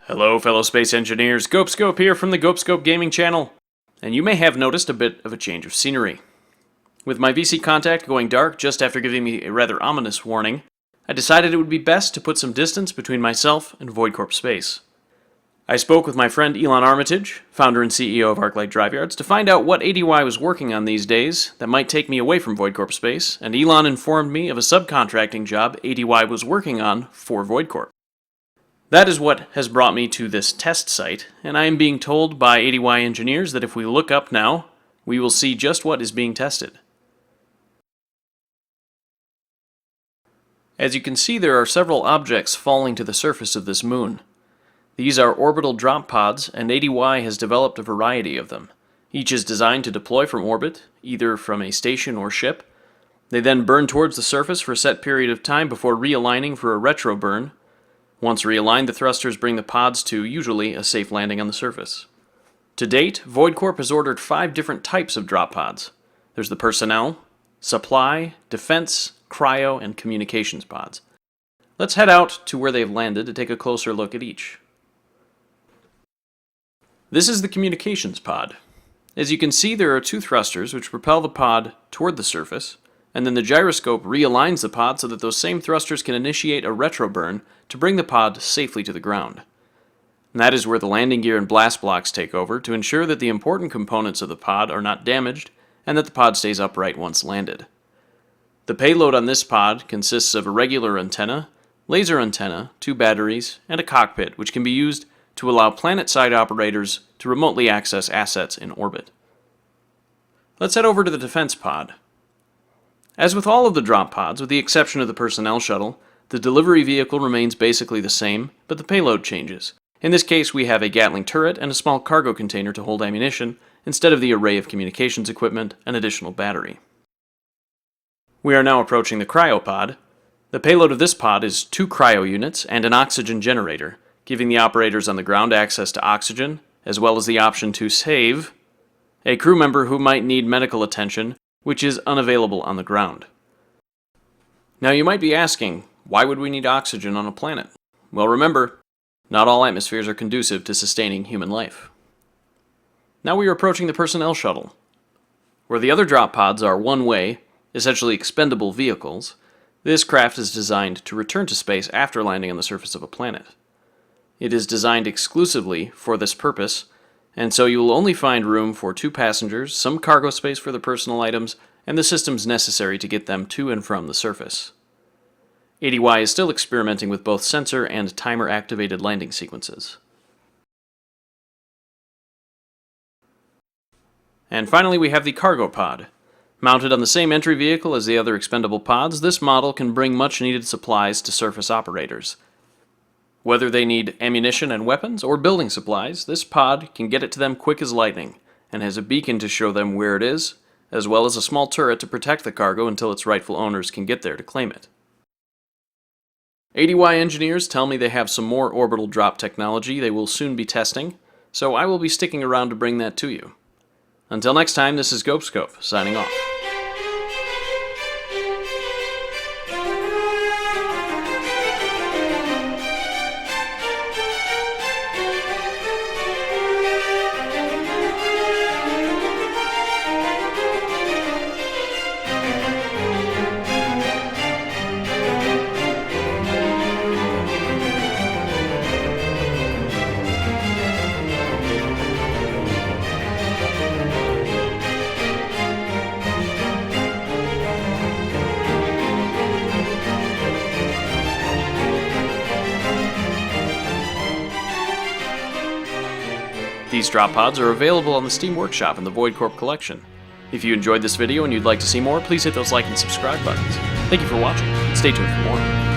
Hello fellow space engineers, GopeScope here from the GopeScope gaming channel, and you may have noticed a bit of a change of scenery. With my VC contact going dark just after giving me a rather ominous warning, I decided it would be best to put some distance between myself and Void Corp Space. I spoke with my friend Elon Armitage, founder and CEO of ArcLight Drive Yards, to find out what ADY was working on these days that might take me away from Void Corp Space, and Elon informed me of a subcontracting job ADY was working on for Void Corp. That is what has brought me to this test site, and I am being told by ADY engineers that if we look up now, we will see just what is being tested. As you can see, there are several objects falling to the surface of this moon. These are orbital drop pods, and ADY has developed a variety of them. Each is designed to deploy from orbit, either from a station or ship. They then burn towards the surface for a set period of time before realigning for a retro burn. Once realigned, the thrusters bring the pods to, usually, a safe landing on the surface. To date, Void Corp has ordered 5 different types of drop pods. There's the personnel, supply, defense, cryo, and communications pods. Let's head out to where they've landed to take a closer look at each. This is the communications pod. As you can see, there are 2 thrusters which propel the pod toward the surface, and then the gyroscope realigns the pod so that those same thrusters can initiate a retro burn to bring the pod safely to the ground. And that is where the landing gear and blast blocks take over to ensure that the important components of the pod are not damaged and that the pod stays upright once landed. The payload on this pod consists of a regular antenna, laser antenna, 2 batteries, and a cockpit which can be used to allow planet-side operators to remotely access assets in orbit. Let's head over to the defense pod. As with all of the drop pods, with the exception of the personnel shuttle, the delivery vehicle remains basically the same, but the payload changes. In this case, we have a Gatling turret and a small cargo container to hold ammunition, instead of the array of communications equipment and additional battery. We are now approaching the Cryopod. The payload of this pod is 2 cryo units and an oxygen generator, giving the operators on the ground access to oxygen, as well as the option to save a crew member who might need medical attention, which is unavailable on the ground. Now you might be asking, why would we need oxygen on a planet? Well, remember, not all atmospheres are conducive to sustaining human life. Now we are approaching the personnel shuttle. Where the other drop pods are one-way, essentially expendable vehicles, this craft is designed to return to space after landing on the surface of a planet. It is designed exclusively for this purpose, and so you will only find room for 2 passengers, some cargo space for the personal items, and the systems necessary to get them to and from the surface. ADY is still experimenting with both sensor and timer-activated landing sequences. And finally, we have the cargo pod. Mounted on the same entry vehicle as the other expendable pods, this model can bring much-needed supplies to surface operators. Whether they need ammunition and weapons or building supplies, this pod can get it to them quick as lightning, and has a beacon to show them where it is, as well as a small turret to protect the cargo until its rightful owners can get there to claim it. ADY engineers tell me they have some more orbital drop technology they will soon be testing, so I will be sticking around to bring that to you. Until next time, this is GopeScope, signing off. These drop pods are available on the Steam Workshop in the Void Corp collection. If you enjoyed this video and you'd like to see more, please hit those like and subscribe buttons. Thank you for watching, and stay tuned for more.